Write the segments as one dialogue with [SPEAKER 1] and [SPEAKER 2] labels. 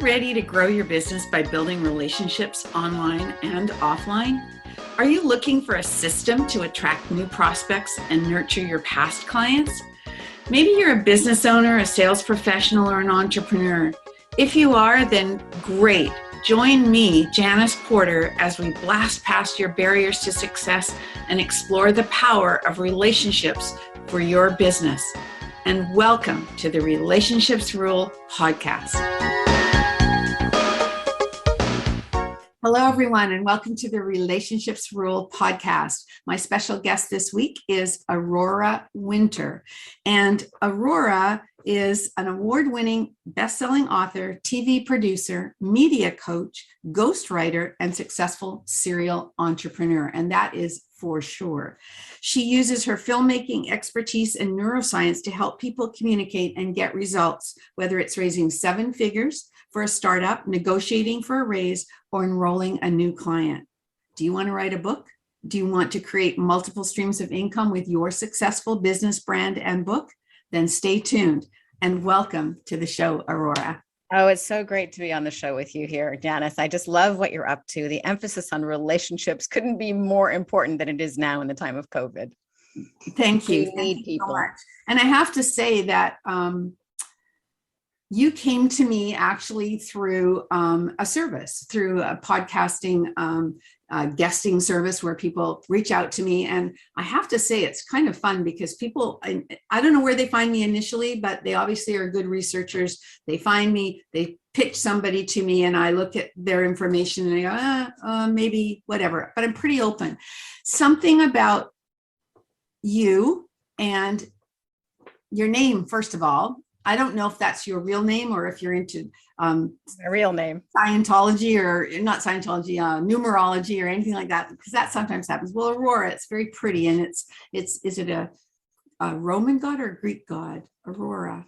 [SPEAKER 1] ready to grow your business by building relationships online and offline? Are you looking for a system to attract new prospects and nurture your past clients? Maybe you're a business owner, a sales professional, or an entrepreneur. If you are, then great. Join me, Janice Porter, as we blast past your barriers to success and explore the power of relationships for your business. And welcome to the Relationships Rule podcast. Hello, everyone, and welcome to the Relationships Rule podcast. My special guest this week is Aurora Winter. And Aurora is an award-winning, best-selling author, TV producer, media coach, ghostwriter, and successful serial entrepreneur. And that is for sure. She uses her filmmaking expertise and neuroscience to help people communicate and get results, whether it's raising 7 figures for a startup, negotiating for a raise, or enrolling a new client. Do you want to write a book? Do you want to create multiple streams of income with your successful business brand and book? Then stay tuned and welcome to the show, Aurora.
[SPEAKER 2] Oh, it's so great to be on the show with you here, Janice. I just love what you're up to. The emphasis on relationships couldn't be more important than it is now in the time of COVID.
[SPEAKER 1] Thank you.
[SPEAKER 2] We need people.
[SPEAKER 1] So much. And I have to say that you came to me actually through a service, through a podcasting guesting service where people reach out to me. And I have to say, it's kind of fun because people, I don't know where they find me initially, but they obviously are good researchers. They find me, they pitch somebody to me, and I look at their information and I go, maybe whatever, but I'm pretty open. Something about you and your name, first of all. I don't know if that's your real name or if you're into
[SPEAKER 2] my real name,
[SPEAKER 1] Scientology or not Scientology, numerology or anything like that, because that sometimes happens. Well, Aurora, it's very pretty, and is it a Roman god or a Greek god? Aurora.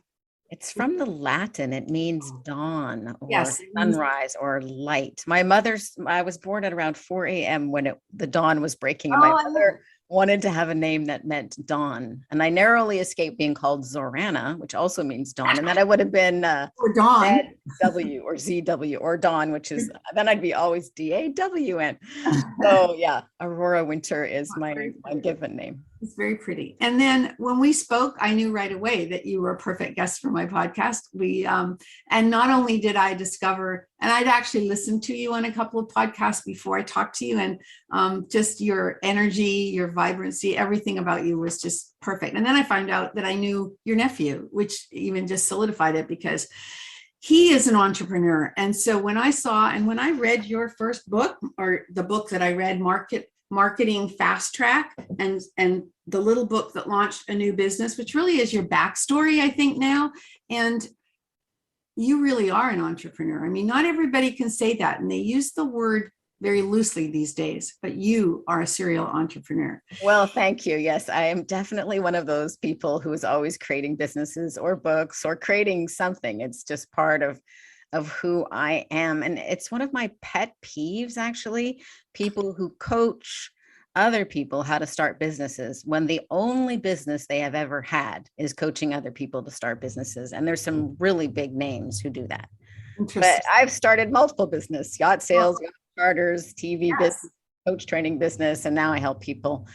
[SPEAKER 2] It's from the Latin. It means dawn or
[SPEAKER 1] yes,
[SPEAKER 2] sunrise or light. I was born at around 4 a.m. when the dawn was breaking, and my mother wanted to have a name that meant dawn. And I narrowly escaped being called Zorana, which also means dawn. And then I would have been
[SPEAKER 1] or Dawn.
[SPEAKER 2] W or ZW or Dawn, which is, then I'd be always DAWN. So yeah, Aurora Winter is my given name.
[SPEAKER 1] It's very pretty. And then when we spoke, I knew right away that you were a perfect guest for my podcast. And not only did I discover, and I'd actually listened to you on a couple of podcasts before I talked to you, and just your energy, your vibrancy, everything about you was just perfect. And then I found out that I knew your nephew, which even just solidified it because he is an entrepreneur. And so when I read your first book, or the book that I read, Marketing Fastrack, and the little book that launched a new business, which really is your backstory, I think now. And you really are an entrepreneur. I mean, not everybody can say that, and they use the word very loosely these days, but you are a serial entrepreneur.
[SPEAKER 2] Well, thank you. Yes, I am definitely one of those people who is always creating businesses or books or creating something. It's just part of who I am. And it's one of my pet peeves, actually, people who coach other people how to start businesses when the only business they have ever had is coaching other people to start businesses. And there's some really big names who do that. But I've started multiple business, yacht sales, yacht charters, TV business, coach training business. And now I help people,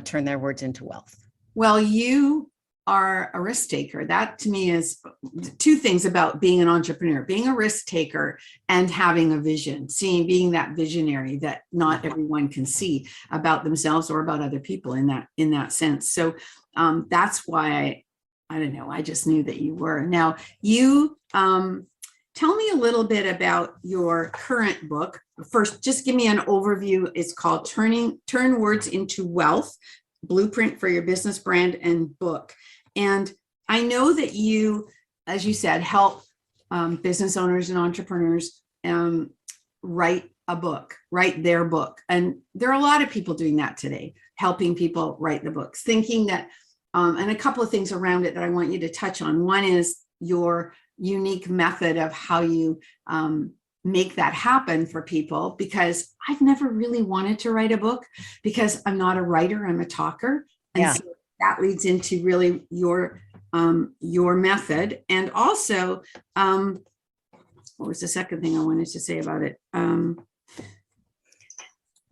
[SPEAKER 2] turn their words into wealth.
[SPEAKER 1] Well, you are a risk taker. That to me is 2 things about being an entrepreneur: being a risk taker and having a vision, being that visionary that not everyone can see about themselves or about other people in that sense. So that's why I don't know, I just knew that you were. Now you tell me a little bit about your current book. First, just give me an overview. It's called Turn Words into Wealth: Blueprint for Your Business Brand and Book. And I know that you, as you said, help business owners and entrepreneurs write their book. And there are a lot of people doing that today, helping people write the books, thinking that, and a couple of things around it that I want you to touch on. One is your unique method of how you make that happen for people, because I've never really wanted to write a book because I'm not a writer, I'm a talker. And so that leads into really your method. And also what was the second thing I wanted to say about it?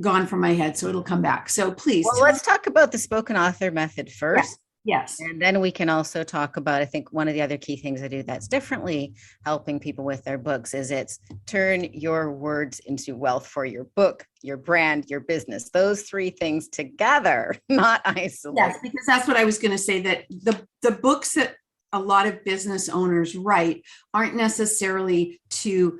[SPEAKER 1] Gone from my head, so it'll come back. So please.
[SPEAKER 2] Well, let's talk about the spoken author method first.
[SPEAKER 1] Yes.
[SPEAKER 2] And then we can also talk about, I think one of the other key things I do that's differently helping people with their books is it's turn your words into wealth for your book, your brand, your business. Those three things together, not isolate.
[SPEAKER 1] Yes, because that's what I was going to say, that the books that a lot of business owners write aren't necessarily to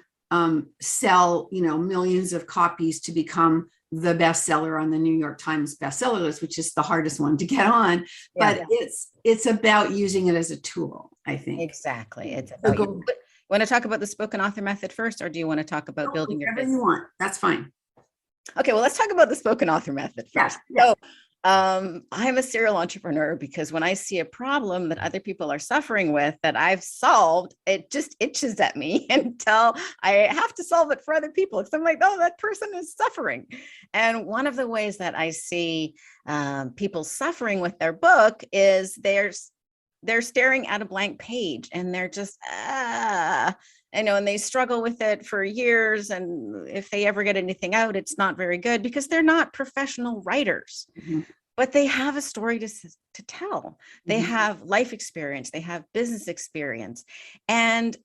[SPEAKER 1] sell, millions of copies to become the bestseller on the New York Times bestseller list, which is the hardest one to get on. But it's about using it as a tool, I think.
[SPEAKER 2] Exactly. It's about you. Want to talk about the spoken author method first, or do you want to talk about building your business?
[SPEAKER 1] Whatever you want. That's fine.
[SPEAKER 2] Okay, well, let's talk about the spoken author method first.
[SPEAKER 1] Yeah.
[SPEAKER 2] So I'm a serial entrepreneur because when I see a problem that other people are suffering with that I've solved, it just itches at me until I have to solve it for other people. Because I'm like, oh, that person is suffering. And one of the ways that I see people suffering with their book is they're staring at a blank page and they're just, and they struggle with it for years. And if they ever get anything out, it's not very good because they're not professional writers, but they have a story to tell. They have life experience, they have business experience. And,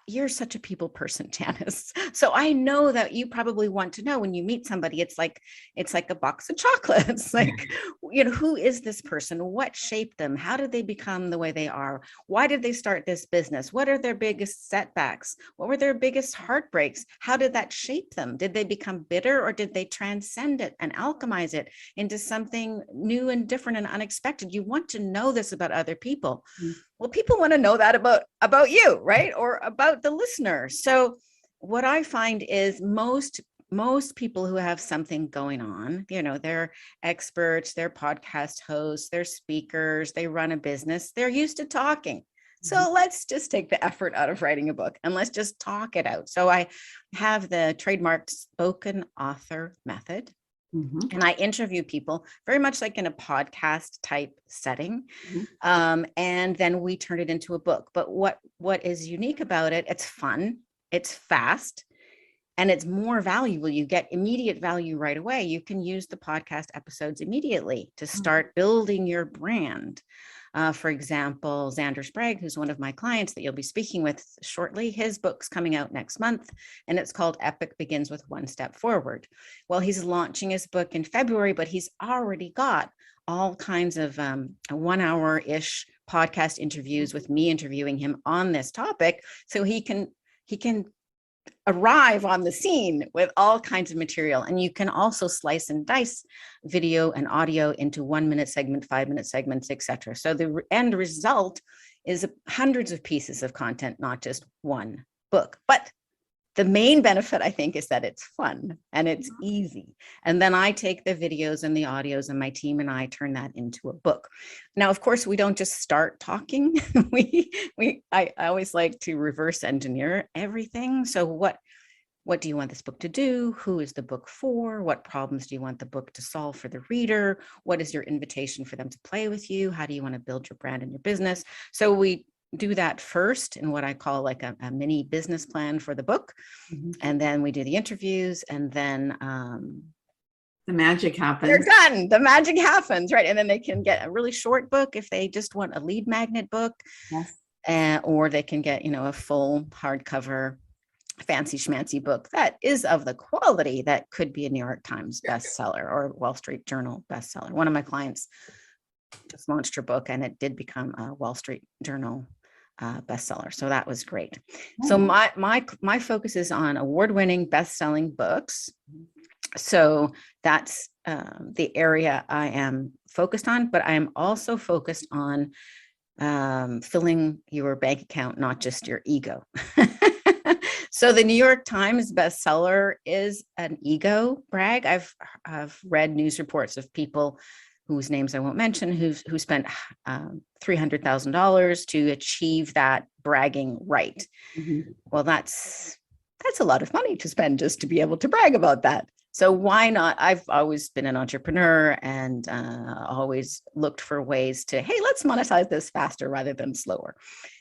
[SPEAKER 2] you're such a people person, Janice. So I know that you probably want to know when you meet somebody, it's like a box of chocolates. Like, who is this person? What shaped them? How did they become the way they are? Why did they start this business? What are their biggest setbacks? What were their biggest heartbreaks? How did that shape them? Did they become bitter, or did they transcend it and alchemize it into something new and different and unexpected? You want to know this about other people. Well, people want to know that about you, right? Or about the listener. So what I find is most people who have something going on, they're experts, they're podcast hosts, they're speakers, they run a business, they're used to talking. So let's just take the effort out of writing a book and let's just talk it out. So I have the trademarked spoken author method. And I interview people very much like in a podcast type setting. And then we turn it into a book. But what is unique about it, it's fun, it's fast, and it's more valuable. You get immediate value right away. You can use the podcast episodes immediately to start building your brand. For example, Xander Sprague, who's one of my clients that you'll be speaking with shortly, his book's coming out next month, and it's called Epic Begins with One Step Forward. Well, he's launching his book in February, but he's already got all kinds of 1 hour-ish podcast interviews with me interviewing him on this topic. So he can arrive on the scene with all kinds of material. And you can also slice and dice video and audio into 1 minute segment, 5 minute segments, etc. So the end result is hundreds of pieces of content, not just one book. But the main benefit, I think, is that it's fun and it's easy. And then I take the videos and the audios, and my team and I turn that into a book. Now, of course, we don't just start talking. I always like to reverse engineer everything. So what do you want this book to do? Who is the book for? What problems do you want the book to solve for the reader? What is your invitation for them to play with you? How do you want to build your brand and your business? So we do that first in what I call like a mini business plan for the book. And then we do the interviews, and then
[SPEAKER 1] the magic happens.
[SPEAKER 2] They're done. The magic happens, right? And then they can get a really short book if they just want a lead magnet book. Yes. Or they can get, a full hardcover fancy schmancy book that is of the quality that could be a New York Times bestseller or Wall Street Journal bestseller. One of my clients just launched her book, and it did become a Wall Street Journal bestseller. So that was great. So my focus is on award-winning best-selling books. So that's the area I am focused on, but I am also focused on filling your bank account, not just your ego. So the New York Times bestseller is an ego brag. I've read news reports of people whose names I won't mention, who spent $300,000 to achieve that bragging right. Well, that's a lot of money to spend just to be able to brag about that. So why not? I've always been an entrepreneur and always looked for ways to, hey, let's monetize this faster rather than slower.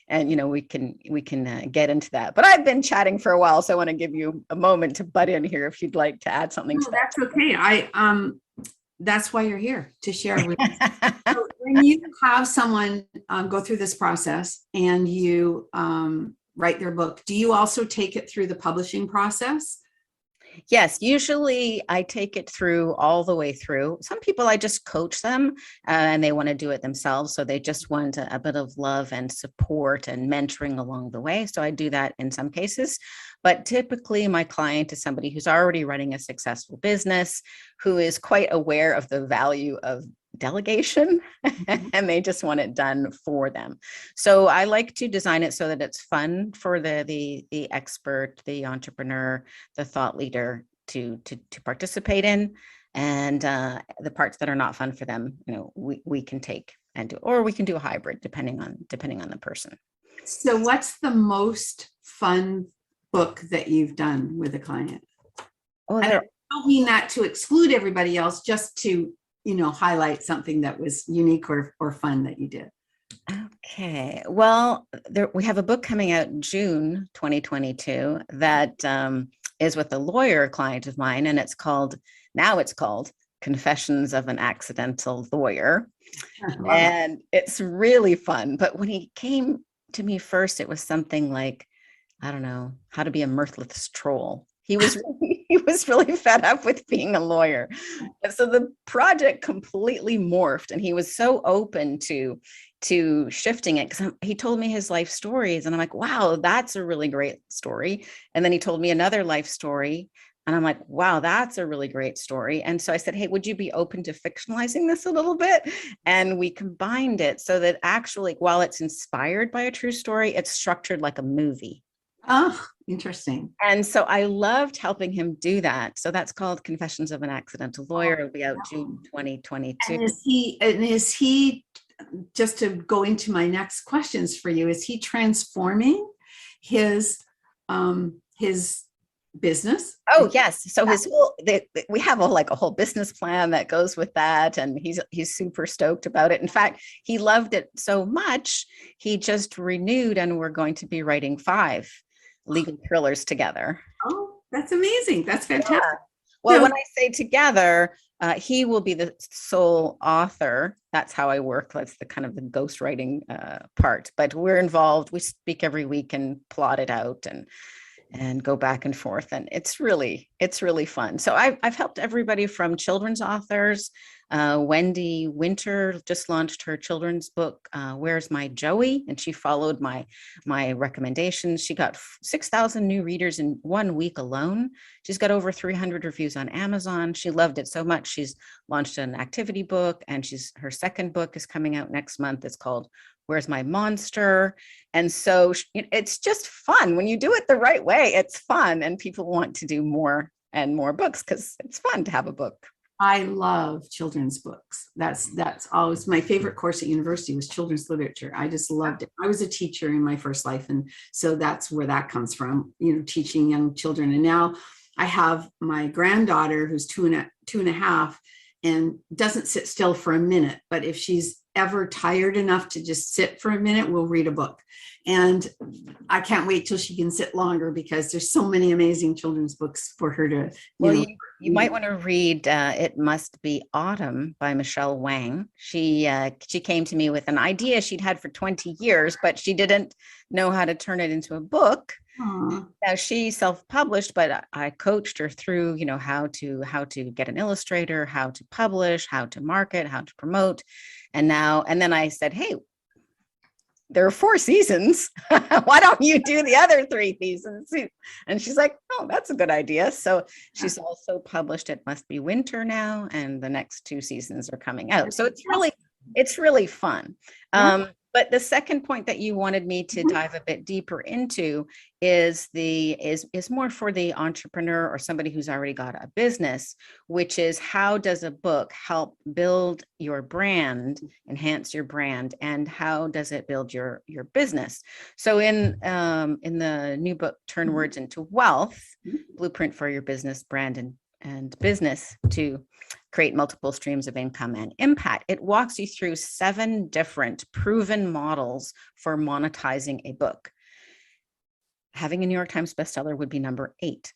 [SPEAKER 2] And we can get into that. But I've been chatting for a while, so I want to give you a moment to butt in here if you'd like to add something.
[SPEAKER 1] No, that's okay. That's why you're here, to share with us. So when you have someone go through this process and you write their book, do you also take it through the publishing process?
[SPEAKER 2] Yes, usually I take it through all the way through. Some people, I just coach them and they want to do it themselves. So they just want a bit of love and support and mentoring along the way. So I do that in some cases. But typically my client is somebody who's already running a successful business, who is quite aware of the value of delegation and they just want it done for them. So I like to design it so that it's fun for the expert, the entrepreneur, the thought leader to participate in, and the parts that are not fun for them, we can take and do, or we can do a hybrid depending on the person.
[SPEAKER 1] So what's the most fun book that you've done with a client? I don't mean that to exclude everybody else, just to highlight something that was unique or fun that you did.
[SPEAKER 2] Okay. Well, we have a book coming out in June 2022 that is with a lawyer client of mine, and it's called Confessions of an Accidental Lawyer. And it's really fun. But when he came to me first, it was something like, I don't know, how to be a mirthless troll. He was really fed up with being a lawyer. And so the project completely morphed, and he was so open to shifting it, because he told me his life stories and I'm like, wow, that's a really great story. And then he told me another life story and I'm like, wow, that's a really great story. And so I said, hey, would you be open to fictionalizing this a little bit? And we combined it so that actually, while it's inspired by a true story, it's structured like a movie.
[SPEAKER 1] Oh, interesting.
[SPEAKER 2] And so I loved helping him do that. So that's called Confessions of an Accidental Lawyer. It'll be out June 2022.
[SPEAKER 1] And is he, just to go into my next questions for you, is he transforming his business?
[SPEAKER 2] Oh, yes. So his whole, we have a whole business plan that goes with that. And he's super stoked about it. In fact, he loved it so much, he just renewed, and we're going to be writing 5 legal thrillers together.
[SPEAKER 1] Oh, that's amazing. That's fantastic.
[SPEAKER 2] Yeah. Well, when I say together, he will be the sole author. That's how I work. That's the kind of the ghostwriting part. But we're involved. We speak every week and plot it out and go back and forth. And it's really fun. So I've helped everybody from children's authors. Wendy Winter just launched her children's book, Where's My Joey? And she followed my recommendations. She got 6,000 new readers in 1 week alone. She's got over 300 reviews on Amazon. She loved it so much. She's launched an activity book, and her second book is coming out next month. It's called Where's My Monster? And so it's just fun. When you do it the right way, it's fun. And people want to do more and more books because it's fun to have a book.
[SPEAKER 1] I love children's books. That's always my favorite course at university, was children's literature. I just loved it. I was a teacher in my first life. And so that's where that comes from, teaching young children. And now I have my granddaughter who's two and a half and doesn't sit still for a minute. But if she's ever tired enough to just sit for a minute, we'll read a book. And I can't wait till she can sit longer, because there's so many amazing children's books for her to,
[SPEAKER 2] you might want to read It Must Be Autumn by Michelle Wang. She came to me with an idea she'd had for 20 years, but she didn't know how to turn it into a book.
[SPEAKER 1] Aww.
[SPEAKER 2] Now she self-published, but I coached her through, how to get an illustrator, how to publish, how to market, how to promote. And then I said, hey, there are 4 seasons. Why don't you do the other 3 seasons? And she's like, oh, that's a good idea. So she's also published It Must Be Winter now, and the next 2 seasons are coming out. So it's really fun. But the second point that you wanted me to dive a bit deeper into is more for the entrepreneur or somebody who's already got a business, which is, how does a book help build your brand, enhance your brand, and how does it build your business? So in the new book, Turn Words into Wealth, Blueprint for Your Business, Brand, and and business to create multiple streams of income and impact. It walks you through 7 different proven models for monetizing a book. Having a New York Times bestseller would be number 8.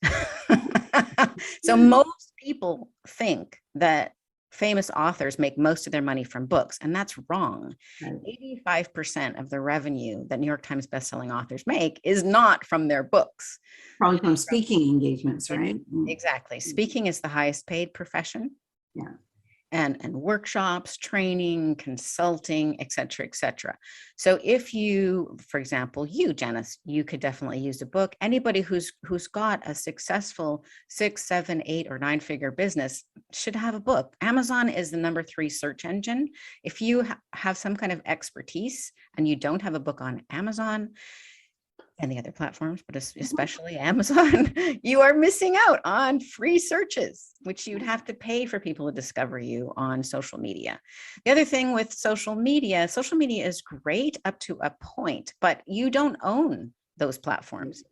[SPEAKER 2] So most people think that famous authors make most of their money from books, and that's wrong.
[SPEAKER 1] Right.
[SPEAKER 2] 85% of the revenue that New York Times bestselling authors make is not from their books.
[SPEAKER 1] Probably from speaking engagements, right?
[SPEAKER 2] Exactly. Speaking is the highest paid profession.
[SPEAKER 1] Yeah.
[SPEAKER 2] And workshops, training, consulting, et cetera, et cetera. So if you, for example, you, Janice, you could definitely use a book. Anybody who's got a successful 6, 7, 8, or 9-figure business should have a book. Amazon is the number 3 search engine. If you have some kind of expertise and you don't have a book on Amazon and the other platforms, but especially Amazon, you are missing out on free searches, which you'd have to pay for people to discover you on social media. The other thing with social media is great up to a point, but you don't own those platforms.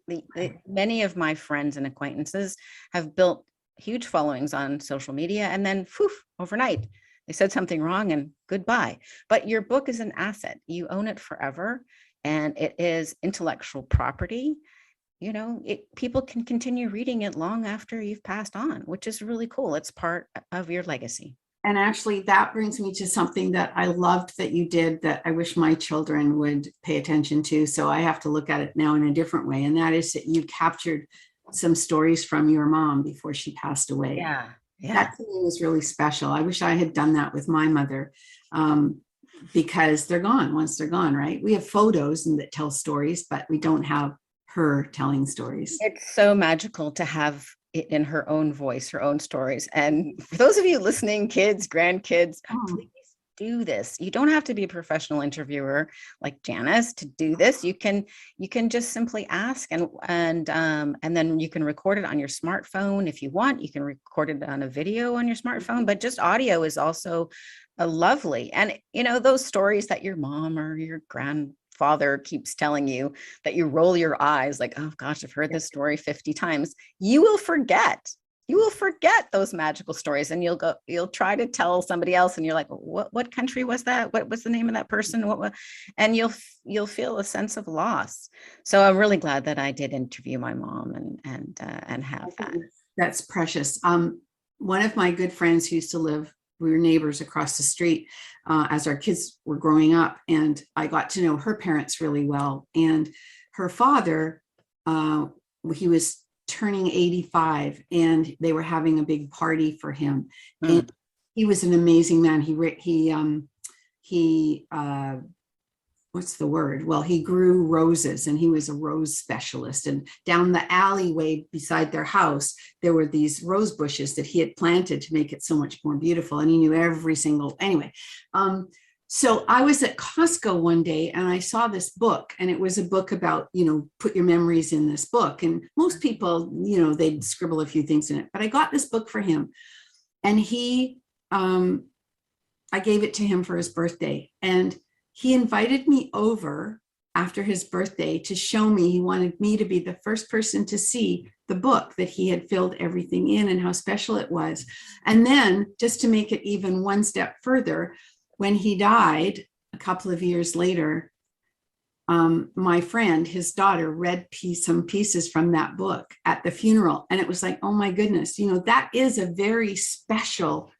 [SPEAKER 2] Many of my friends and acquaintances have built huge followings on social media, and then overnight, they said something wrong and goodbye. But your book is an asset. You own it forever. And it is intellectual property. You know, people can continue reading it long after you've passed on, which is really cool. It's part of your legacy.
[SPEAKER 1] And actually, that brings me to something that I loved that you did that I wish my children would pay attention to. So I have to look at it now in a different way. And that is that you captured some stories from your mom before she passed away.
[SPEAKER 2] Yeah.
[SPEAKER 1] That to me was really special. I wish I had done that with my mother. Because they're gone once they're gone, right? We have photos and that tell stories, but we don't have her telling stories.
[SPEAKER 2] It's so magical to have it in her own voice, her own stories. And for those of you listening, kids, grandkids, please do this. You don't have to be a professional interviewer like Janice to do this. You can just simply ask, and then you can record it on your smartphone if you want. You can record it on a video on your smartphone, but just audio is also lovely. And you know, those stories that your mom or your grandfather keeps telling you that you roll your eyes like, oh gosh, I've heard this story 50 times. You will forget those magical stories, and you'll try to tell somebody else, and you're like, what country was that? What was the name of that person? And you'll feel a sense of loss. So I'm really glad that I did interview my mom and have that.
[SPEAKER 1] That's precious. One of my good friends who used to live, we were neighbors across the street as our kids were growing up, and I got to know her parents really well. And her father, he was turning 85, and they were having a big party for him. And he was an amazing man. He what's the word? Well, he grew roses, and he was a rose specialist. And down the alleyway beside their house, there were these rose bushes that he had planted to make it so much more beautiful. And he knew every single, anyway. So I was at Costco one day, and I saw this book, and it was a book about, put your memories in this book. And most people, they'd scribble a few things in it, but I got this book for him, and I gave it to him for his birthday. And he invited me over after his birthday to show me. He wanted me to be the first person to see the book that he had filled everything in and how special it was. And then, just to make it even one step further, when he died a couple of years later, my friend, his daughter, read some pieces from that book at the funeral. And it was like, oh my goodness, that is a very special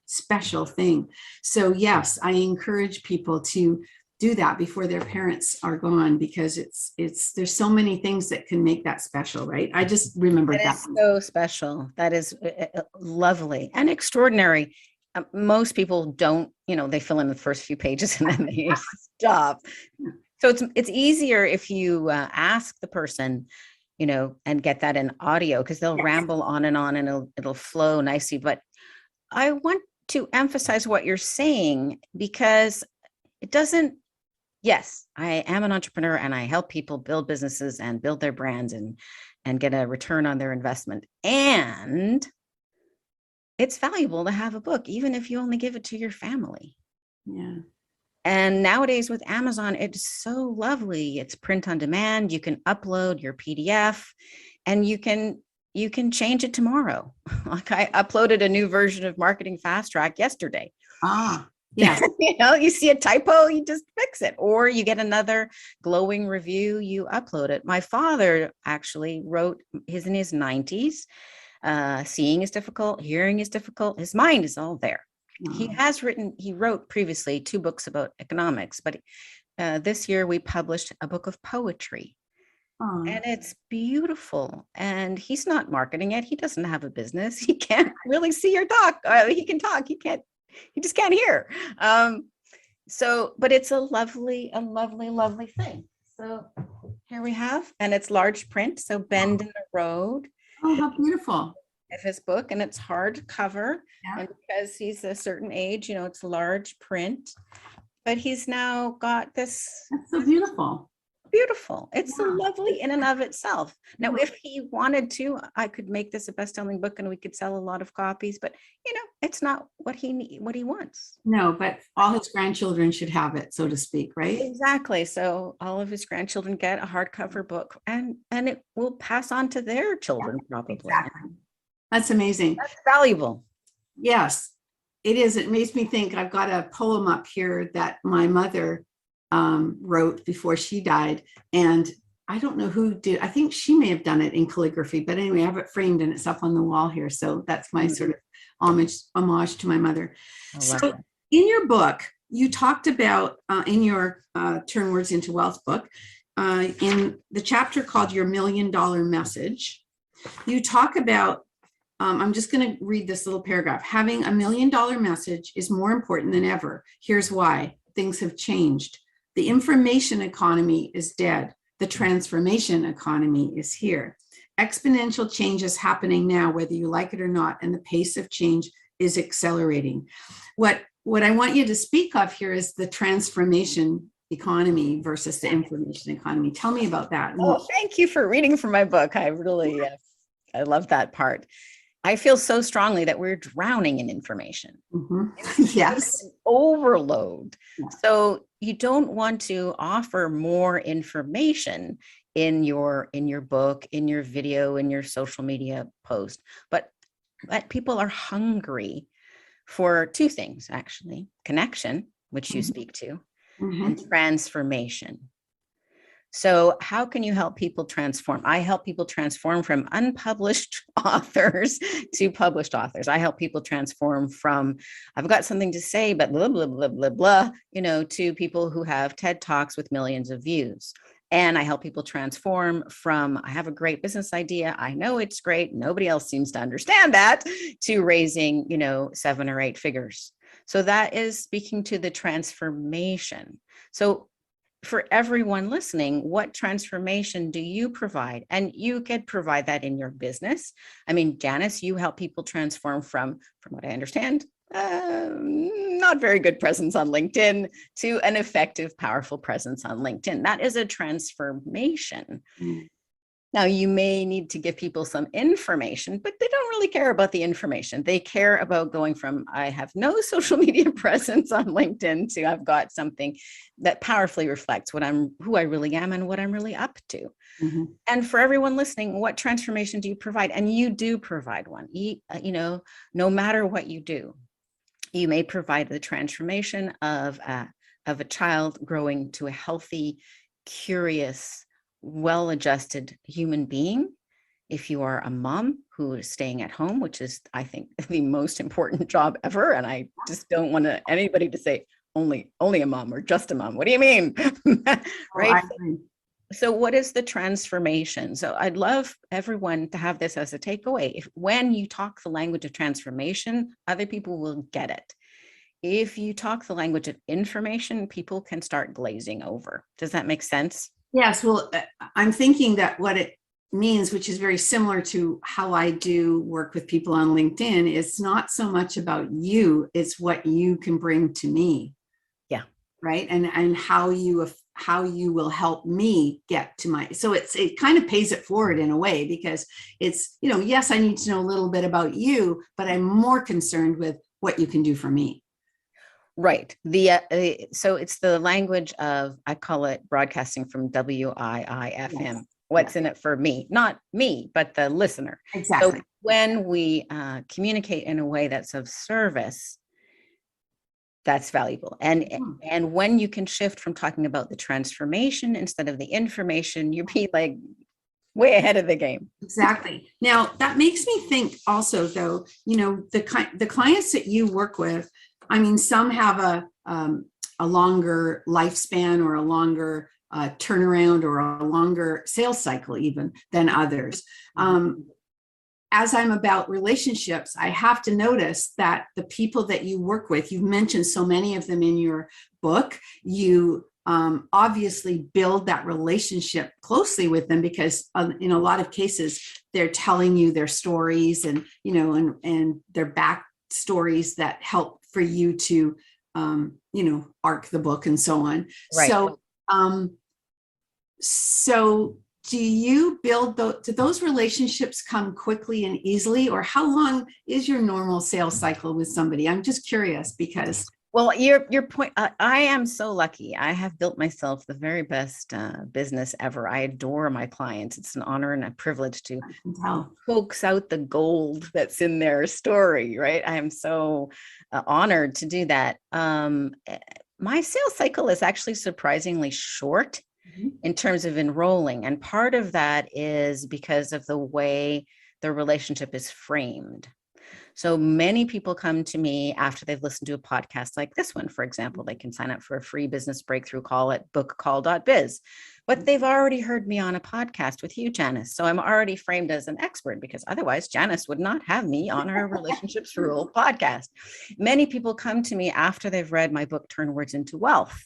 [SPEAKER 1] thing. So yes, I encourage people to do that before their parents are gone, because there's so many things that can make that special, right? I just remembered that.
[SPEAKER 2] Is so special. That is lovely and extraordinary. Most people don't, they fill in the first few pages and then they stop. So it's easier if you ask the person, and get that in audio, because they'll ramble on and it'll flow nicely. But I want to emphasize what you're saying, because it doesn't. Yes, I am an entrepreneur, and I help people build businesses and build their brands and get a return on their investment. And it's valuable to have a book, even if you only give it to your family.
[SPEAKER 1] Yeah.
[SPEAKER 2] And nowadays with Amazon, it's so lovely. It's print on demand. You can upload your PDF, and you can you can change it tomorrow. Like I uploaded a new version of Marketing Fastrack yesterday.
[SPEAKER 1] Ah, yes.
[SPEAKER 2] You see a typo, you just fix it, or you get another glowing review, you upload it. My father actually wrote, he's in his 90s. Seeing is difficult, hearing is difficult. His mind is all there. He wrote previously 2 books about economics, but this year we published a book of poetry. And it's beautiful. And he's not marketing it. He doesn't have a business. He can't really see or talk. He can talk. He just can't hear. But it's a lovely, lovely thing. So here we have, and it's large print. So Bend in the Road.
[SPEAKER 1] Oh, how beautiful.
[SPEAKER 2] Of his book, and it's hardcover.
[SPEAKER 1] Yeah.
[SPEAKER 2] And because he's a certain age, it's large print. But he's now got this.
[SPEAKER 1] That's so beautiful.
[SPEAKER 2] Beautiful. It's so lovely in and of itself. Now, if he wanted to, I could make this a best-selling book and we could sell a lot of copies, but it's not what he wants.
[SPEAKER 1] No, but all his grandchildren should have it, so to speak, right?
[SPEAKER 2] Exactly. So all of his grandchildren get a hardcover book, and it will pass on to their children, probably.
[SPEAKER 1] Exactly. That's amazing.
[SPEAKER 2] That's valuable.
[SPEAKER 1] Yes, it is. It makes me think. I've got a poem up here that my mother wrote before she died, and I don't know who did. I think she may have done it in calligraphy, but anyway, I have it framed and it's up on the wall here. So that's my sort of homage to my mother. So in your book, you talked about in your Turn Words into Wealth book, in the chapter called Your $1 Million Message, you talk about, I'm just going to read this little paragraph. Having $1 million message is more important than ever. Here's why. Things have changed. The information economy is dead. The transformation economy is here. Exponential change is happening now, whether you like it or not, and the pace of change is accelerating. What I want you to speak of here is the transformation economy versus the information economy. Tell me about that.
[SPEAKER 2] Oh, thank you for reading from my book. I really, I love that part. I feel so strongly that we're drowning in information.
[SPEAKER 1] Mm-hmm. Yes.
[SPEAKER 2] Overload.
[SPEAKER 1] Yeah.
[SPEAKER 2] So you don't want to offer more information in your book, in your video, in your social media post, but people are hungry for 2 things, actually: connection, which you speak to, and transformation. So how can you help people transform? I help people transform from unpublished authors to published authors. I help people transform from, I've got something to say, but blah, blah, blah, blah, blah, to people who have TED Talks with millions of views. And I help people transform from, I have a great business idea, I know it's great, nobody else seems to understand that, to raising, 7 or 8 figures. So that is speaking to the transformation. So for everyone listening, what transformation do you provide? And you could provide that in your business. I mean, Janice, you help people transform from what I understand, not very good presence on LinkedIn to an effective, powerful presence on LinkedIn. That is a transformation. Now, you may need to give people some information, but they don't really care about the information. They care about going from, I have no social media presence on LinkedIn, to I've got something that powerfully reflects who I really am and what I'm really up to. And for everyone listening, what transformation do you provide? And you do provide one. No matter what you do, you may provide the transformation of a child growing to a healthy, curious, well-adjusted human being. If you are a mom who is staying at home, which is, I think, the most important job ever, and I just don't want anybody to say only a mom or just a mom. What do you mean? Right? So what is the transformation? So I'd love everyone to have this as a takeaway. When you talk the language of transformation, other people will get it. If you talk the language of information, people can start glazing over. Does that make sense?
[SPEAKER 1] Yes. Well, I'm thinking that what it means, which is very similar to how I do work with people on LinkedIn, is not so much about you, it's what you can bring to me.
[SPEAKER 2] Yeah.
[SPEAKER 1] Right. And how you will help me get to so it kind of pays it forward in a way, because it's, yes, I need to know a little bit about you, but I'm more concerned with what you can do for me.
[SPEAKER 2] Right. So it's the language of, I call it broadcasting from WIIFM, what's in it for me, not me, but the listener.
[SPEAKER 1] Exactly.
[SPEAKER 2] So when we communicate in a way that's of service, that's valuable. And when you can shift from talking about the transformation instead of the information, you'll be like way ahead of the game.
[SPEAKER 1] Exactly. Now that makes me think also, though, the clients that you work with, I mean, some have a longer lifespan or a longer turnaround or a longer sales cycle even than others. As I'm about relationships, I have to notice that the people that you work with, you've mentioned so many of them in your book, you obviously build that relationship closely with them because in a lot of cases, they're telling you their stories and, and their back stories that help for you to, arc the book and so on.
[SPEAKER 2] Right.
[SPEAKER 1] So do you build do those relationships come quickly and easily, or how long is your normal sales cycle with somebody? I'm just curious because.
[SPEAKER 2] Well, your point, I am so lucky. I have built myself the very best business ever. I adore my clients. It's an honor and a privilege to coax out the gold that's in their story, right? I am so honored to do that. My sales cycle is actually surprisingly short in terms of enrolling. And part of that is because of the way the relationship is framed. So many people come to me after they've listened to a podcast like this one, for example. They can sign up for a free business breakthrough call at bookcall.biz. But they've already heard me on a podcast with you, Janice. So I'm already framed as an expert because otherwise Janice would not have me on her Relationships Rule podcast. Many people come to me after they've read my book, Turn Words into Wealth.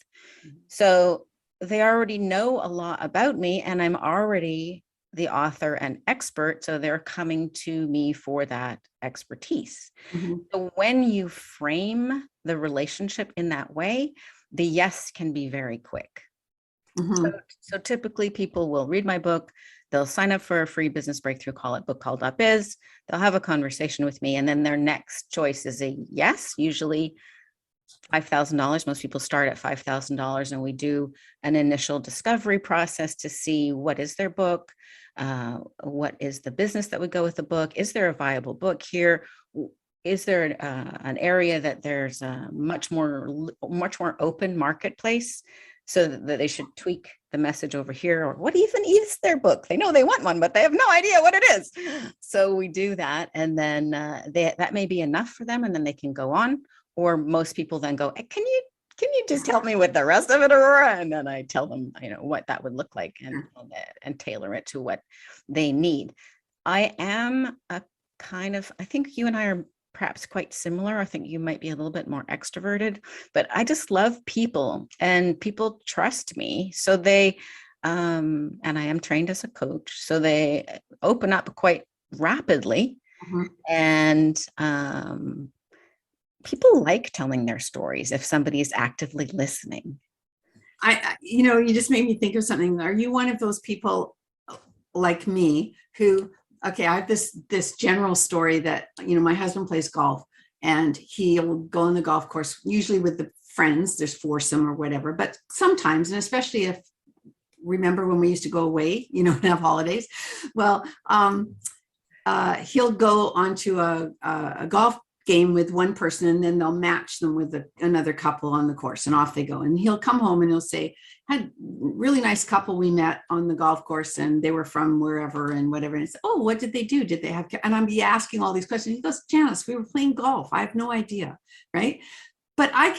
[SPEAKER 2] So they already know a lot about me and I'm already the author and expert. So they're coming to me for that expertise. So when you frame the relationship in that way, the yes can be very quick. So typically people will read my book, they'll sign up for a free business breakthrough call at bookcall.biz, they'll have a conversation with me, and then their next choice is a yes, usually $5,000. Most people start at $5,000, and we do an initial discovery process to see what is their book, what is the business that would go with the book, is there a viable book here, is there an area that there's a much more open marketplace, so that they should tweak the message over here, or what even is their book? They know they want one, but they have no idea what it is. So we do that, and then that may be enough for them, and then they can go on. Or most people then go, can you just help me with the rest of it, Aurora? And then I tell them, what that would look like and tailor it to what they need. I am I think you and I are perhaps quite similar. I think you might be a little bit more extroverted, but I just love people and people trust me. So they, and I am trained as a coach, so they open up quite rapidly. And, people like telling their stories if somebody is actively listening.
[SPEAKER 1] You just made me think of something. Are you one of those people like me who, okay, I have this general story that, my husband plays golf and he'll go on the golf course, usually with the friends, there's foursome or whatever, but sometimes, and especially if, remember when we used to go away, and have holidays, well, he'll go onto a golf game with one person, and then they'll match them with another couple on the course, and off they go. And he'll come home and he'll say, had really nice couple we met on the golf course, and they were from wherever and whatever. And it's, oh, what did they do? Did they have? And I'm be asking all these questions. He goes, Janice, we were playing golf. I have no idea, right? But I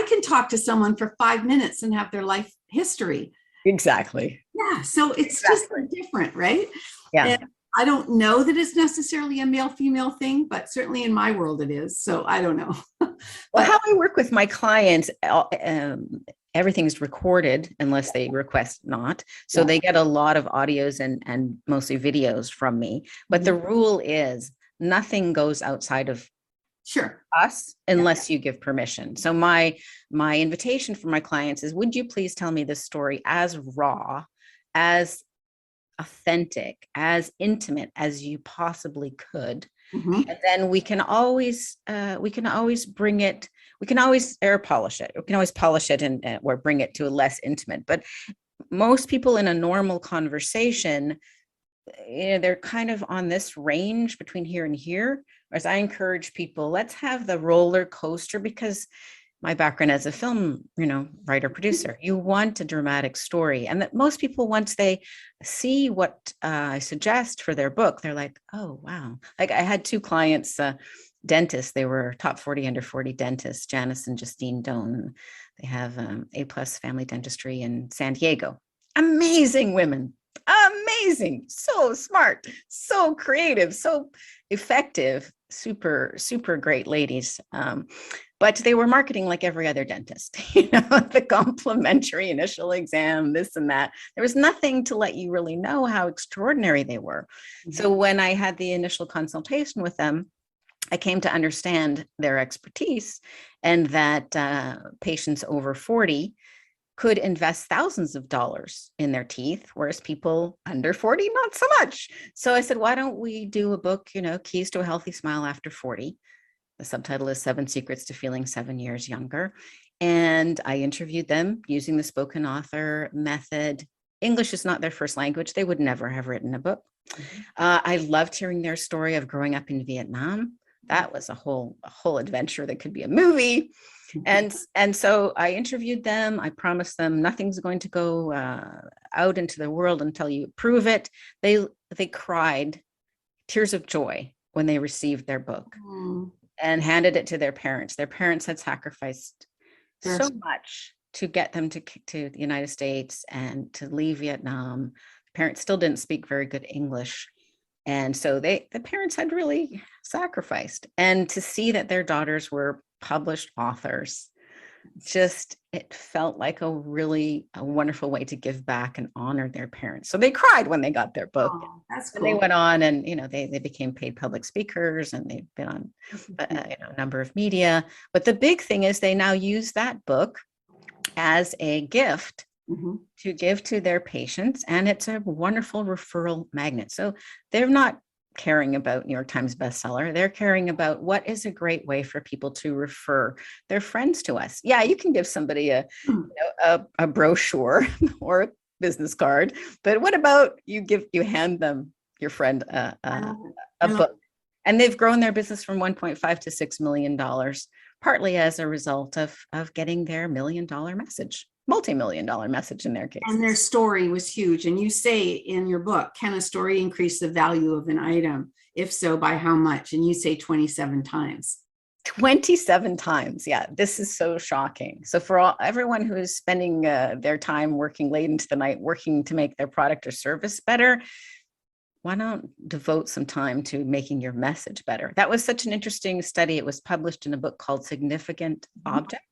[SPEAKER 1] can talk to someone for 5 minutes and have their life history.
[SPEAKER 2] Exactly.
[SPEAKER 1] Yeah. So it's just different, right?
[SPEAKER 2] Yeah.
[SPEAKER 1] And I don't know that it's necessarily a male-female thing, but certainly in my world it is. So I don't know.
[SPEAKER 2] Well, how I work with my clients, everything's recorded unless they request not. So they get a lot of audios and mostly videos from me. But the rule is nothing goes outside of us unless you give permission. So my invitation for my clients is, would you please tell me this story as raw, as authentic, as intimate as you possibly could. And then we can always bring it, we can always air polish it. We can always polish it and or bring it to a less intimate. But most people in a normal conversation, they're kind of on this range between here and here. Whereas I encourage people, let's have the roller coaster, because my background as a film, writer, producer, you want a dramatic story. And that most people, once they see what I suggest for their book, they're like, oh, wow. Like I had 2 clients, dentists, they were top 40 under 40 dentists, Janice and Justine Doan. They have A+ family dentistry in San Diego. Amazing women, amazing, so smart, so creative, so effective, super, super great ladies. But they were marketing like every other dentist, the complimentary initial exam, this and that. There was nothing to let you really know how extraordinary they were. Mm-hmm. So when I had the initial consultation with them, I came to understand their expertise, and that patients over 40 could invest thousands of dollars in their teeth, whereas people under 40, not so much. So I said, why don't we do a book, Keys to a Healthy Smile After 40? The subtitle is 7 Secrets to Feeling 7 Years Younger. And I interviewed them using the spoken author method. English is not their first language. They would never have written a book. Mm-hmm. I loved hearing their story of growing up in Vietnam. That was a whole adventure that could be a movie. And so I interviewed them. I promised them nothing's going to go out into the world until you approve it. They cried tears of joy when they received their book. Mm. And handed it to their parents. Their parents had sacrificed so much to get them to the United States and to leave Vietnam. The parents still didn't speak very good English. And so the parents had really sacrificed. And to see that their daughters were published authors, it felt like a wonderful way to give back and honor their parents. So they cried when they got their book.
[SPEAKER 1] Oh, that's cool.
[SPEAKER 2] And they went on and, they became paid public speakers, and they've been on a number of media. But the big thing is they now use that book as a gift mm-hmm. to give to their patients. And it's a wonderful referral magnet. So they're not caring about New York Times bestseller. They're caring about what is a great way for people to refer their friends to us. Yeah, you can give somebody a brochure or a business card, but what about you hand them, your friend, a book? And they've grown their business from 1.5 to $6 million, partly as a result of getting their $1 million message. Multi-million-dollar message in their case.
[SPEAKER 1] And their story was huge. And you say in your book, can a story increase the value of an item? If so, by how much? And you say 27 times.
[SPEAKER 2] 27 times. Yeah, this is so shocking. So for everyone who is spending their time working late into the night, working to make their product or service better, why not devote some time to making your message better? That was such an interesting study. It was published in a book called Significant Objects.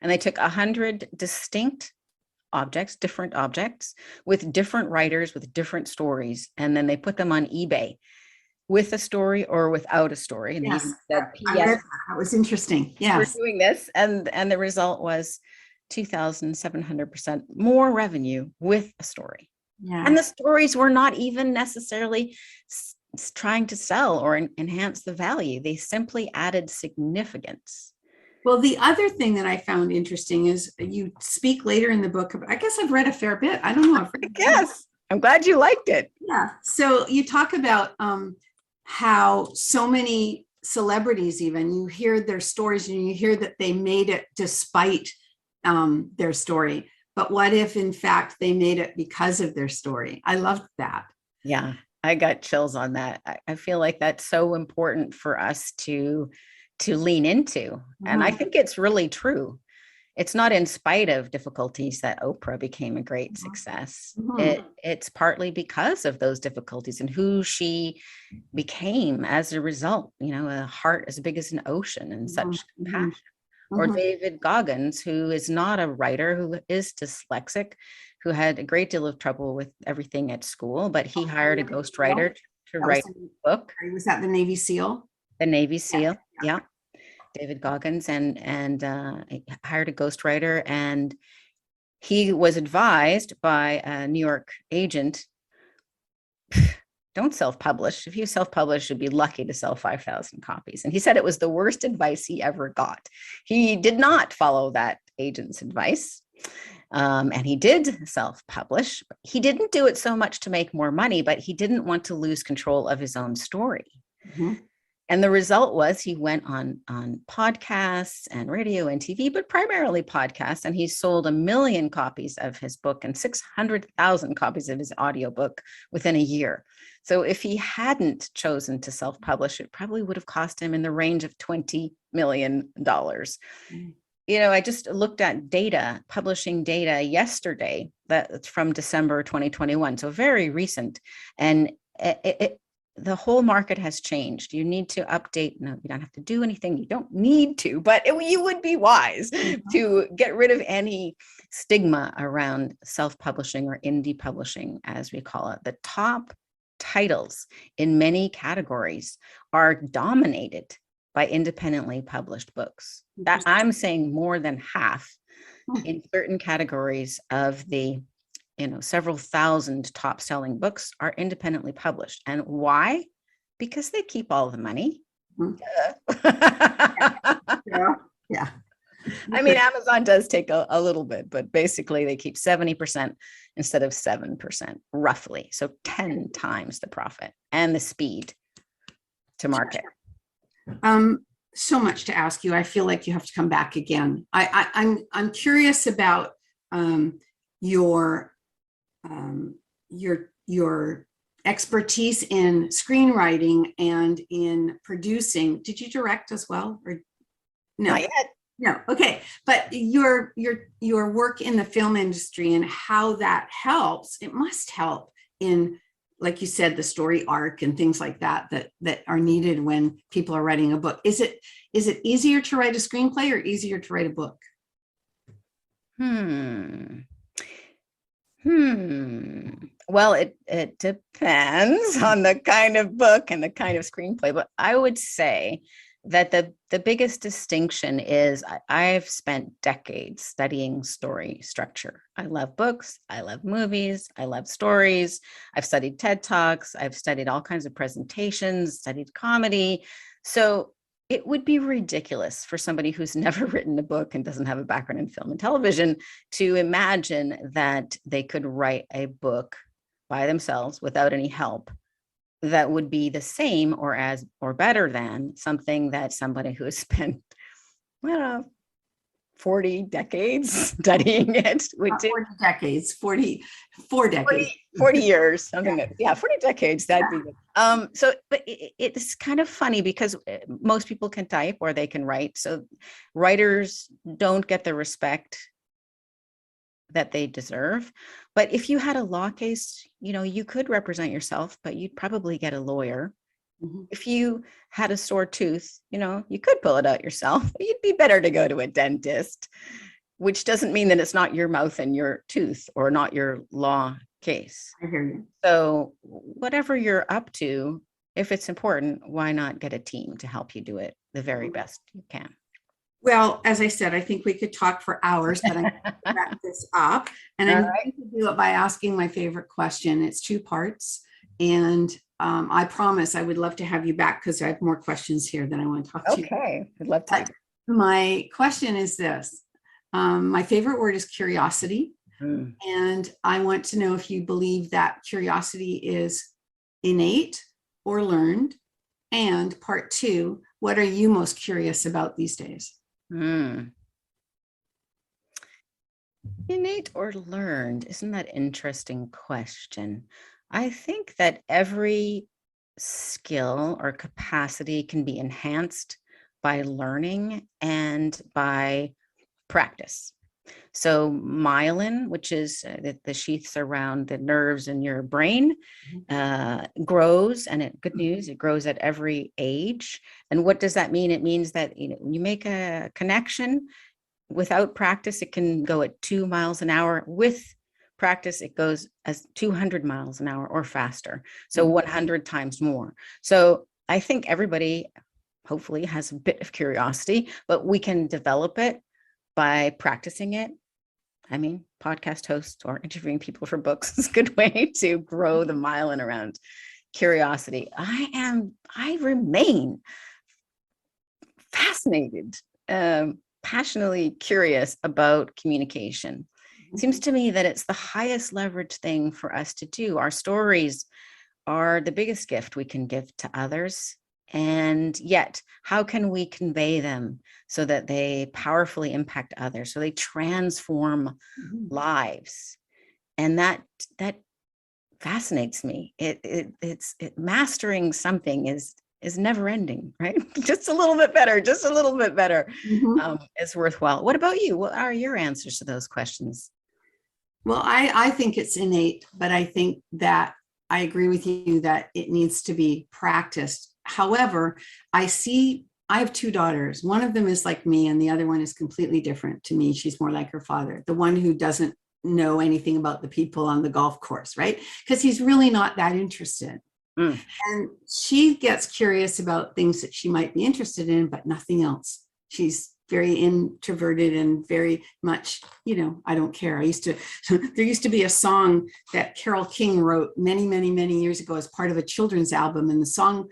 [SPEAKER 2] And they took 100 distinct objects, different objects, with different writers, with different stories. And then they put them on eBay with a story or without a story. And
[SPEAKER 1] yes,
[SPEAKER 2] said,
[SPEAKER 1] that was interesting. Yes.
[SPEAKER 2] We're doing this. And the result was 2,700% more revenue with a story. Yeah. And the stories were not even necessarily trying to sell or enhance the value. They simply added significance.
[SPEAKER 1] Well, the other thing that I found interesting is you speak later in the book. I guess I've read a fair bit. I don't know.
[SPEAKER 2] Yes, I'm glad you liked it.
[SPEAKER 1] Yeah. So you talk about how so many celebrities, even you hear their stories and you hear that they made it despite their story. But what if, in fact, they made it because of their story? I loved that.
[SPEAKER 2] Yeah, I got chills on that. I feel like that's so important for us to lean into. And I think it's really true. It's not in spite of difficulties that Oprah became a great success. It's partly because of those difficulties and who she became as a result, a heart as big as an ocean and such compassion. Or David Goggins, who is not a writer, who is dyslexic, who had a great deal of trouble with everything at school, but he hired a ghostwriter to write a book.
[SPEAKER 1] Was that the Navy SEAL?
[SPEAKER 2] The Navy SEAL, yeah. David Goggins, and hired a ghostwriter, and he was advised by a New York agent, don't self-publish. If you self-publish, you'd be lucky to sell 5,000 copies. And he said it was the worst advice he ever got. He did not follow that agent's advice. And he did self-publish. He didn't do it so much to make more money, but he didn't want to lose control of his own story.
[SPEAKER 1] Mhm.
[SPEAKER 2] And the result was he went on podcasts and radio and TV, but primarily podcasts. And he sold 1 million copies of his book and 600,000 copies of his audiobook within a year. So if he hadn't chosen to self-publish, it probably would have cost him in the range of $20 million. You know, I just looked at data, publishing data yesterday, that's from December 2021, so very recent. And the whole market has changed. You need to update. No, you don't have to do anything. You don't need to, but you would be wise to get rid of any stigma around self-publishing or indie publishing, as we call it. The top titles in many categories are dominated by independently published books. That I'm saying more than half in certain categories of the several thousand top selling books are independently published. And why? Because they keep all the money.
[SPEAKER 1] Yeah.
[SPEAKER 2] I mean, Amazon does take a little bit, but basically they keep 70% instead of 7%, roughly. So 10 times the profit and the speed to market.
[SPEAKER 1] So much to ask you. I feel like you have to come back again. I'm curious about your expertise in screenwriting and in producing. Did you direct as well, or no?
[SPEAKER 2] Not yet.
[SPEAKER 1] No. Okay. But your work in the film industry and how that helps, it must help in, like you said, the story arc and things like that are needed when people are writing a book. Is it easier to write a screenplay or easier to write a book?
[SPEAKER 2] Well, it depends on the kind of book and the kind of screenplay, but I would say that the biggest distinction is I've spent decades studying story structure. I love books, I love movies, I love stories. I've studied TED Talks, I've studied all kinds of presentations, studied comedy. So it would be ridiculous for somebody who's never written a book and doesn't have a background in film and television to imagine that they could write a book by themselves without any help that would be the same or better than something that somebody who has spent, 40 decades studying it would do.
[SPEAKER 1] 40 decades, 44 decades.
[SPEAKER 2] 40 years, something that, 40 decades, that'd be good. So, but it's kind of funny because most people can type or they can write. So writers don't get the respect that they deserve. But if you had a law case, you could represent yourself, but you'd probably get a lawyer. Mm-hmm. If you had a sore tooth, you could pull it out yourself, but you'd be better to go to a dentist, which doesn't mean that it's not your mouth and your tooth or not your law case.
[SPEAKER 1] I hear you.
[SPEAKER 2] So whatever you're up to, if it's important, why not get a team to help you do it the very best you can?
[SPEAKER 1] Well, as I said, I think we could talk for hours, but I'm going to wrap this up. And I'm going to do it by asking my favorite question. It's 2 parts. And I promise I would love to have you back because I have more questions here that I want to talk to you.
[SPEAKER 2] Okay, I'd love to.
[SPEAKER 1] My question is this. My favorite word is curiosity. And I want to know if you believe that curiosity is innate or learned. And part 2, what are you most curious about these days?
[SPEAKER 2] Innate or learned? Isn't that an interesting question? I think that every skill or capacity can be enhanced by learning and by practice. So myelin, which is the sheaths around the nerves in your brain, grows, and good news, it grows at every age. And what does that mean? It means that when you make a connection, without practice, it can go at 2 miles an hour. With practice, it goes as 200 miles an hour or faster. So 100 times more. So I think everybody hopefully has a bit of curiosity, but we can develop it by practicing it. I mean, podcast hosts or interviewing people for books is a good way to grow the myelin around curiosity. I remain fascinated, passionately curious about communication. Seems to me that it's the highest leverage thing for us to do. Our stories are the biggest gift we can give to others. And yet, how can we convey them so that they powerfully impact others, so they transform lives? And that fascinates me. It's mastering something is never ending, right? Just a little bit better, is worthwhile. What about you? What are your answers to those questions?
[SPEAKER 1] Well, I think it's innate, but I think that I agree with you that it needs to be practiced. However, I have two daughters. One of them is like me, and the other one is completely different to me. She's more like her father, the one who doesn't know anything about the people on the golf course, right? Because he's really not that interested. And she gets curious about things that she might be interested in, but nothing else. She's very introverted and very much, I don't care. There used to be a song that Carole King wrote many, many, many years ago as part of a children's album. And the song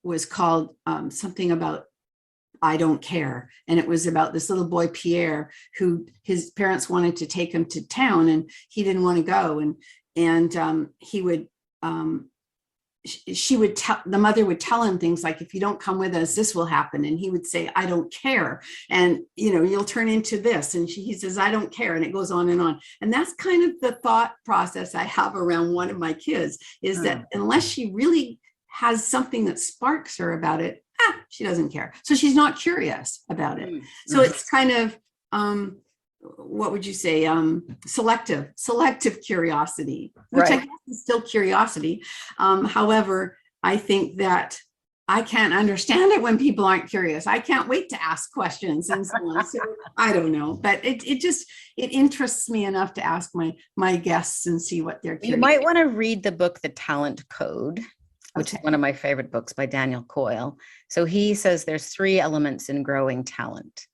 [SPEAKER 1] was called something about I don't care. And it was about this little boy, Pierre, who his parents wanted to take him to town and he didn't want to go. And he would, the mother would tell him things like, if you don't come with us, this will happen. And he would say, I don't care. And, you'll turn into this. And he says, I don't care. And it goes on. And that's kind of the thought process I have around one of my kids is that unless she really has something that sparks her about it, she doesn't care. So she's not curious about it. So it's kind of, what would you say? Selective curiosity, which I guess is still curiosity. However, I think that I can't understand it when people aren't curious. I can't wait to ask questions and so on. So I don't know, but it interests me enough to ask my guests and see what they're curious.
[SPEAKER 2] You might want to read the book, The Talent Code, which is one of my favorite books by Daniel Coyle. So he says there's 3 elements in growing talent.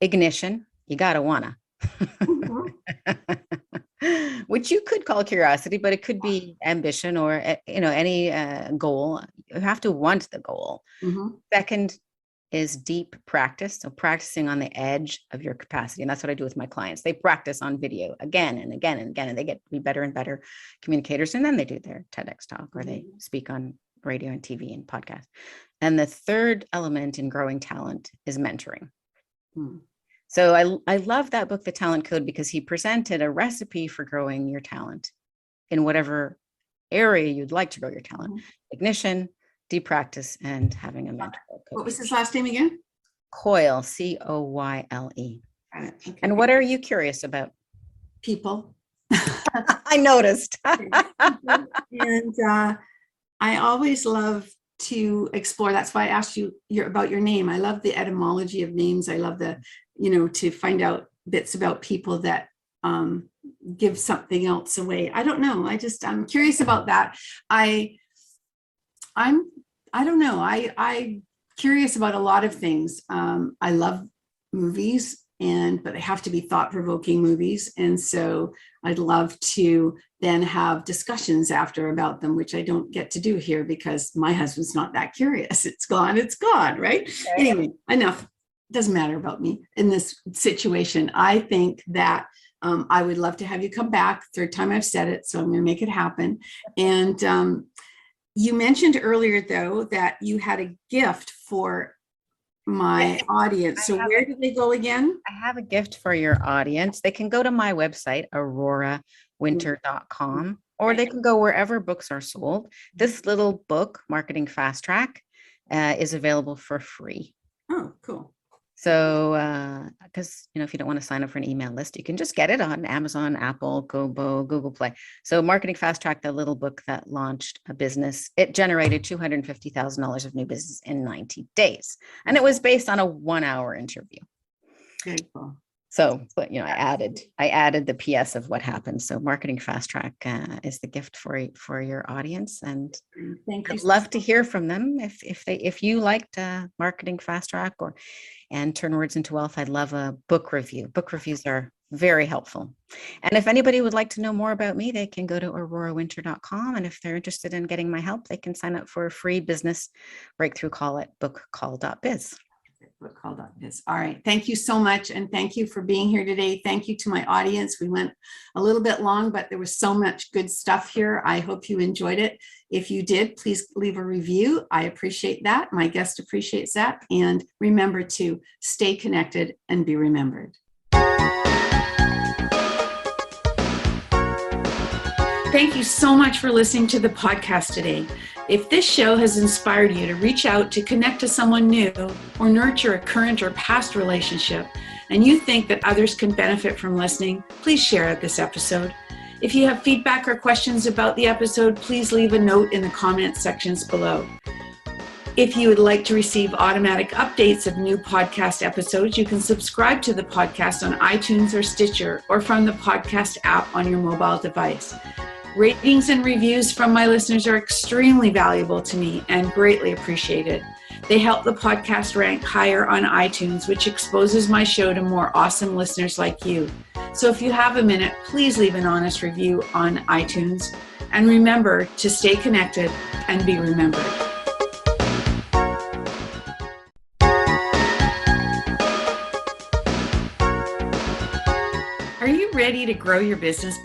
[SPEAKER 2] Ignition, you gotta wanna. Which you could call curiosity, but it could be ambition or any goal. You have to want the goal. Second is deep practice. So practicing on the edge of your capacity. And that's what I do with my clients. They practice on video again and again and again, and they get to be better and better communicators. And then they do their TEDx talk or they speak on radio and TV and podcast. And the third element in growing talent is mentoring. So I love that book, The Talent Code, because he presented a recipe for growing your talent in whatever area you'd like to grow your talent. Ignition, deep practice, and having a mentor.
[SPEAKER 1] What was his last name again?
[SPEAKER 2] Coyle, Coyle.
[SPEAKER 1] Okay.
[SPEAKER 2] And what are you curious about?
[SPEAKER 1] People.
[SPEAKER 2] I noticed.
[SPEAKER 1] And I always love to explore. That's why I asked you about your name. I love the etymology of names. I love to find out bits about people that give something else away. I don't know. I'm curious about that. I don't know. I'm curious about a lot of things. I love movies, but they have to be thought-provoking movies. And so I'd love to then have discussions after about them, which I don't get to do here because my husband's not that curious. It's gone, right? Okay. Anyway, enough. Doesn't matter about me in this situation. I think that I would love to have you come back. 3rd time I've said it, so I'm going to make it happen. And you mentioned earlier, though, that you had a gift for my audience. So where do they go again?
[SPEAKER 2] I have a gift for your audience. They can go to my website, aurorawinter.com, or they can go wherever books are sold. This little book, Marketing Fastrack, is available for free.
[SPEAKER 1] Oh, cool.
[SPEAKER 2] So, because, if you don't want to sign up for an email list, you can just get it on Amazon, Apple, Kobo, Google Play. So Marketing Fast Track, the little book that launched a business, it generated $250,000 of new business in 90 days. And it was based on a 1-hour interview.
[SPEAKER 1] Very cool.
[SPEAKER 2] So, but I added the PS of what happened. So Marketing Fast Track is the gift for your audience, and
[SPEAKER 1] thank you.
[SPEAKER 2] I'd love to hear from them if you liked Marketing Fast Track and Turn Words into Wealth. I'd love a book review. Book reviews are very helpful. And if anybody would like to know more about me, they can go to aurorawinter.com. And if they're interested in getting my help, they can sign up for a free business breakthrough call at bookcall.biz.
[SPEAKER 1] book called is. All right. Thank you so much. And thank you for being here today. Thank you to my audience. We went a little bit long, but there was so much good stuff here. I hope you enjoyed it. If you did, please leave a review. I appreciate that. My guest appreciates that. And remember to stay connected and be remembered. Thank you so much for listening to the podcast today. If this show has inspired you to reach out to connect to someone new or nurture a current or past relationship, and you think that others can benefit from listening, please share this episode. If you have feedback or questions about the episode, please leave a note in the comment sections below. If you would like to receive automatic updates of new podcast episodes, you can subscribe to the podcast on iTunes or Stitcher or from the podcast app on your mobile device. Ratings and reviews from my listeners are extremely valuable to me and greatly appreciated. They help the podcast rank higher on iTunes, which exposes my show to more awesome listeners like you. So if you have a minute, please leave an honest review on iTunes. And remember to stay connected and be remembered. Are you ready to grow your business by